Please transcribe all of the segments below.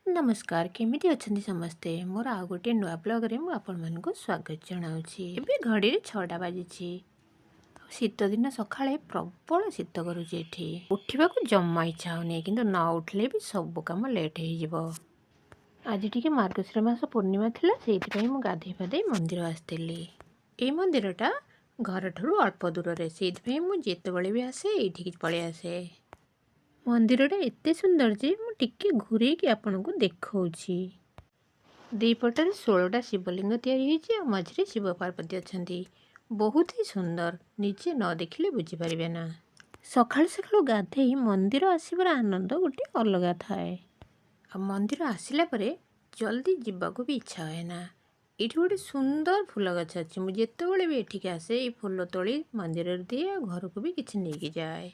नमस्कार केमिति अछंती समस्ते मोर आ गोटे नुआ ब्लॉग रे मु आपण मानको स्वागत जनाउछि। एबे घड़ी रे 6टा बाजिछि। शीत दिन सकाळे प्रबल शीत करूछि एठी। उठिबाकू जम्मा इच्छा होने किंतु न उठले भी सब काम लेट हे जिवो। आज टिके मार्गशीर मास पूर्णिमा थिला सेति पई मु गाधे फाधे मंदिर आस्थिली। ए मंदिरटा घर ठरू अल्प दूर रे सेति पई मु जेतेबेले भी आसे एठी पळे आसे। मंदिरटा एते सुंदर जे मु टिके घुरे कि आपनको देखौछि। दी पटरे 16टा शिवलिंग तैयारी होइछि आ मझरे शिव पार्वती अछंती। बहुत ही सुंदर निजे न देखिले बुझी परिबे ना। सकाळ सकाळ गाधेई मंदिर आसीबार आनंद गोटे अलगा थाए। आ मंदिर आसिला परे जल्दी जिबाको भी इच्छा होए ना। एठी गोटे सुंदर फूल गछ अछि। मु जेतेबेले भी एठिके आसे ए फूल तोली मंदिर दिए घर को भी किछि नेकी जाए।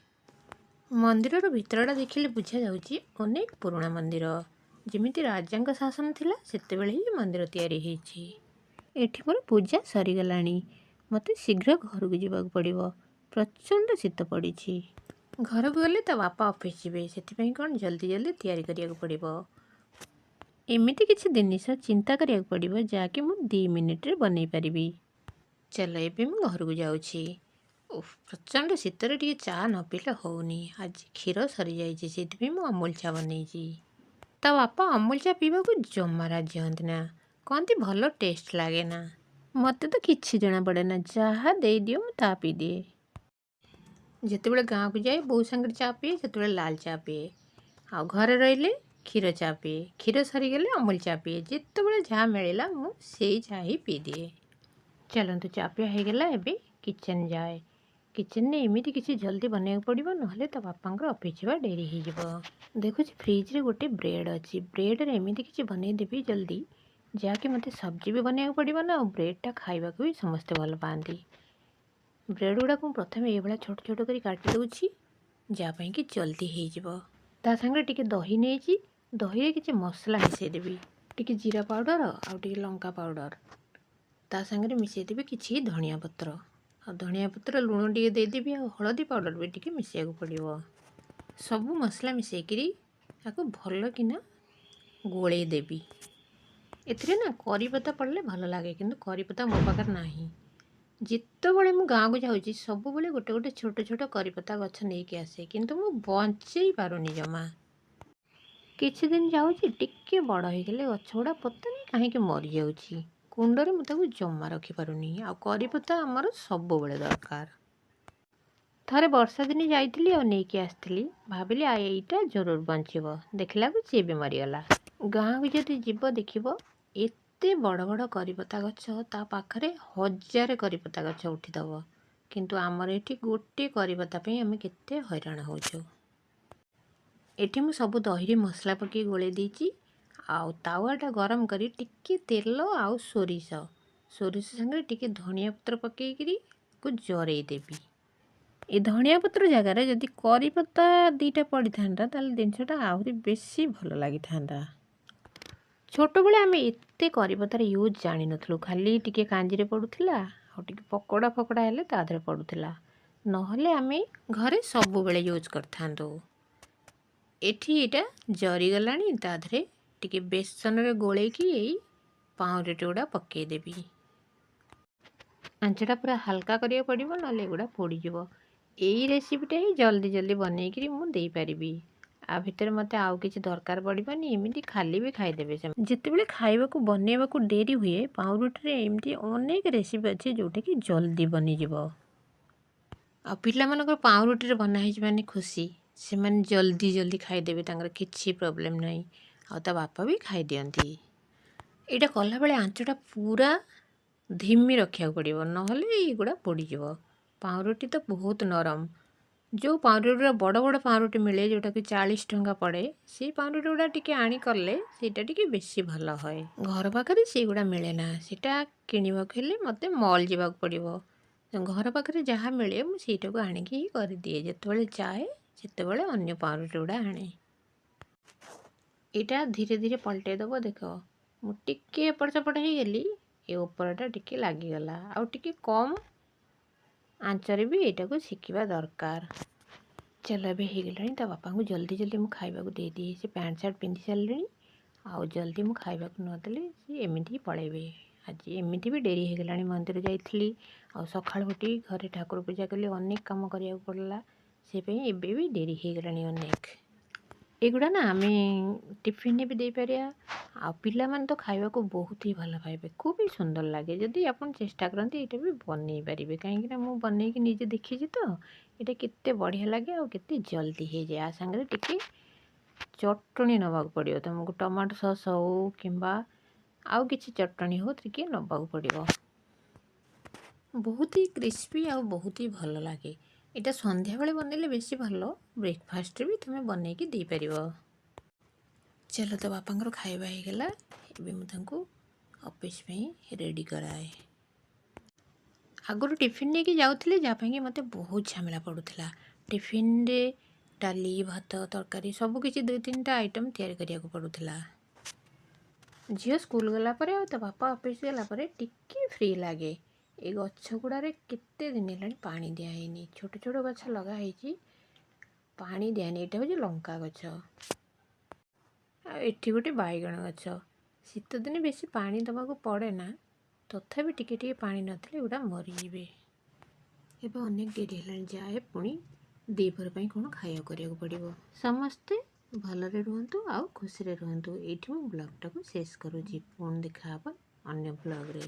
मंदिर भितरटा देखिले बुझा जाउछि अनेक पुराना मंदिर जेमिति राजांक शासन थिला सेते बेले ही मंदिर तैयारी हेछि। एठी मोर पूजा सरी गलानी मते शीघ्र घर को जिबाक पड़िबो। प्रचंड शीत पड़िछि। घर को गले ता बापा ऑफिस जिबे सेति पई कोन जल्दी जल्दी तैयारी करिया को पड़िबो। एमिति किछि जिनिस चिंता करिया को पड़िबो जाके मु 2 मिनिट रे बनै परिबी। चलो एबे मु घर को जाउछि। प्रचंड शीतर टे चा न पीले होनी। आज क्षीर सरी जाइए से मु अमूल चा बनई। ता बापा अमूल चा पीवा को जमा राजी हंती ना कहती भल टेस्ट लगे ना। मत तो किसी जना पड़े ना जहाँ दे दियो मु ता पी दिए। जिते गाँव को जाए बो सांगे चा पिए से लाल चा पिए आ घरे रहिले क्षीर चा पिए। क्षीर सरीगले अमूल चा पिए जिते जहाँ मिलला मु से चा ही पी दिए। चलतु चा पिया हो गला एबे किचन जाए। किचन ने एमती किसी जल्दी बनवाक पड़ो ना तो बापा ऑफिस जावा डेरी हो। देखुच फ्रिज रे गोटे ब्रेड अच्छी ब्रेड रे एमती किसी बनईदेवी जल्दी जहाँकि मत सब्जी भी बनवाक पड़ो ना ब्रेडटा खावा भी समस्ते भल पाती। ब्रेड गुड़ा को प्रथम ये छोट छोट कर काटी दूची जहाँपाई कि जल्दी हो। ता सांगे टिके दही नहीं दही किसी मसला मिसईदेवी टिके जीरा पाउडर आउ टिके लंका पाउडर ता सांगे मिसईदेवी किसी धनिया पत्र आ धनिया पत्र लुण टे देदेवी आ हलदी पाउडर भी टिके मिसैक पड़ो। सबू मसला मिसैकरी आपको भल किना गोले देवी। एथिरे ना करी पत्ता पड़ले भल लगे किंतु करी पत्ता मो पाखर नाही। जितेबले मु गाँव को जाऊँगी सब बेले गोटे गोटे छोट छोट करी पत्ता गछ नहीं आसे किंतु मु बंचई पारुनी जमा। किछि दिन जाऊँगी टिके बड़ हो गले गछ गुड़ा पता नहीं कहीं मरी जाऊँगी कुंडरे मुझे जमा रखिपारुनी आ करी पत्ता आमर सब बेले दरकार। थरे वर्षा दिन जाइली और नहीं आसती भाविली यहीटा जरूर बचब देखला सी भी मरीगला। गाँव को जब जीव देख एते बड़ बड़ करीपत्ता गछ ता पाखरे 1000 करीपत्ता गछ उठीदब किंतु आमर एठी गोटे करीपत्ता पे आमे केते हैरान होचो। एठी मु सब दही मसला पकई गोले देची आउ तावाटा गरम करी टिके तेल आउ सोरिष संगे टिके धनिया पत्र पकईकरी को जरई देवी। ए धनिया पत्र जगार जदि करी पत्ता 2टा पड़ी था जिनसटा आहरी बेसी भल लगी था। छोट बेले आम एते करी पत्तार यूज जानी नथलु खाली टिके कांजी रे पड़ुथिला आ टिके पकोड़ा फकोड़ा हेले ता धरे पड़ुथिला नहले आमे घरे सब बेले यूज करथांदो। एठी एटा जरी गलानी ता धरे टिके बेसन रे गोले की एई पाउंरेट गुड़ा पकई देबी। आंचटा पूरा हल्का करिया पड़िबो नले एगुड़ा पोड़ी जिवो। एई रेसिपीटा ही जल्दी जल्दी बनईकरी मु देई परिबी। आ भितर मते आउ किछि दरकार पड़िबनी एमिति खाली भी खाइदेबे। जितेबेले खाइबाकू बनैबाकू डेरी हुए पाउरुटी रे एमिति अनेक रेसिपी अछि जोटा कि जल्दी बनी जिवो। आ पिला मानकर पाउरुटी रे बना हिज माने खुशी से माने जल्दी जल्दी खाइदेबे तांगर किछि प्रॉब्लम नाही आ ता बापा भी खाइ दियंती। एटा कला बेले आंचटा पूरा धीमी रखिया पड़िबो नहले एगुड़ा पोड़ी जिवो। पाउरुटी तो बहुत नरम जो पाउरुटी बड़ बड़ पाउरुटी मिले जोटा कि 40 टंका पड़े से पाउरुटी गुड़ा टिके आनी करले सेटा टिके बेसी भल होय। घर पाखरे से गुड़ा मिले ना सेटा किनिबाक हेले मते मॉल जीवाक पड़िबो। घर पाखरे जहाँ मिले मु सेटा को आनिकी ही कर दिए जेतेबेले जाए सेतेबेले अन्य पाउरुटी गुड़ा आने। एटा धीरे धीरे पलटे दबो देख मु टिके एपट सेपट हो गली ए ऊपरटा टिके लागी गला आ टिके कम आंचरे भी एटा को शिखिबा दरकार। चलो ए हो गलानी ता बापा को जल्दी जल्दी मु खाइबा को दे दिए से पैंट शर्ट पिंधि सारे ଆଉ ଜଲ୍ଦି ମୁଁ ଖାଇବାକୁ ନଦେଲେ ସେ ଏମିତି ହିଁ ପଳେଇବେ। ଆଜି ଏମିତି ବି ଡେରି ହେଇଗଲାଣି, ମନ୍ଦିର ଯାଇଥିଲି ଆଉ ସକାଳୁ ଉଠି ଘରେ ଠାକୁର ପୂଜା କଲି, ଅନେକ କାମ କରିବାକୁ ପଡ଼ିଲା, ସେପାଇଁ ଏବେ ବି ଡେରି ହେଇଗଲାଣି ଅନେକ। ଏଗୁଡ଼ା ନା ଆମେ ଟିଫିନରେ ବି ଦେଇପାରିବା, ଆଉ ପିଲାମାନେ ତ ଖାଇବାକୁ ବହୁତ ହି ଭଲ ପାଇବେ, ଖୁବ୍ ହି ସୁନ୍ଦର ଲାଗେ। ଯଦି ଆପଣ ଚେଷ୍ଟା କରନ୍ତି ଏଇଟା ବି ବନେଇ ପାରିବେ, କାହିଁକିନା ମୁଁ ବନେଇକି ନିଜେ ଦେଖିଛି ତ, ଏଇଟା କେତେ ବଢ଼ିଆ ଲାଗେ ଆଉ କେତେ ଜଲ୍ଦି ହେଇଯାଏ। ଆ ସାଙ୍ଗରେ ଟିକେ ଚଟଣି ନେବାକୁ ପଡ଼ିବ ତୁମକୁ, ଟମାଟୋ ସସ୍ ହଉ କିମ୍ବା ଆଉ କିଛି ଚଟଣି ହଉ ଟିକେ ନେବାକୁ ପଡ଼ିବ। ବହୁତ ହି କ୍ରିସ୍ପି ଆଉ ବହୁତ ହି ଭଲ ଲାଗେ। ଏଇଟା ସନ୍ଧ୍ୟାବେଳେ ବନେଇଲେ ବେଶୀ ଭଲ, ବ୍ରେକଫାଷ୍ଟରେ ବି ତୁମେ ବନେଇକି ଦେଇପାରିବ। ଚାଲ ତ ବାପାଙ୍କର ଖାଇବା ହେଇଗଲା, ଏବେ ମୁଁ ତାଙ୍କୁ ଅଫିସ୍ ପାଇଁ ରେଡ଼ି କରାଏ। ଆଗରୁ ଟିଫିନ୍ ନେଇକି ଯାଉଥିଲି, ଯାହା ପାଇଁକି ମୋତେ ବହୁତ ଝାମେଲା ପଡ଼ୁଥିଲା। ଟିଫିନରେ ଡାଲି, ଭାତ, ତରକାରୀ ସବୁକିଛି 2-3ଟା ଆଇଟମ୍ ତିଆରି କରିବାକୁ ପଡ଼ୁଥିଲା। ଝିଅ ସ୍କୁଲ ଗଲା ପରେ ଆଉ ତା ବାପା ଅଫିସ୍ ଗଲା ପରେ ଟିକେ ଫ୍ରି ଲାଗେ। ଏ ଗଛ ଗୁଡ଼ାରେ କେତେ ଦିନ ହେଲାଣି ପାଣି ଦିଆହେଇନି, ଛୋଟ ଛୋଟ ଗଛ ଲଗା ହେଇଛି, ପାଣି ଦିଆହେଇନି। ଏଇଟା ହେଉଛି ଲଙ୍କା ଗଛ, ଆଉ ଏଠି ଗୋଟେ ବାଇଗଣ ଗଛ। ଶୀତଦିନେ ବେଶୀ ପାଣି ଦେବାକୁ ପଡ଼େ ନା, ତଥାପି ଟିକେ ଟିକେ ପାଣି ନଥିଲେ ଏଗୁଡ଼ା ମରିଯିବେ। ଏବେ ଅନେକ ଡେରି ହେଲାଣି, ଯାଏ ପୁଣି ଦ୍ୱିପହର ପାଇଁ କ'ଣ ଖାଇବାକୁ କରିବାକୁ ପଡ଼ିବ। ସମସ୍ତେ ଭଲରେ ରୁହନ୍ତୁ ଆଉ ଖୁସିରେ ରୁହନ୍ତୁ। ଏଇଠି ମୁଁ ବ୍ଲଗ୍ଟାକୁ ଶେଷ କରୁଛି, ପୁଣି ଦେଖାହେବ ଅନ୍ୟ ବ୍ଲଗ୍ରେ।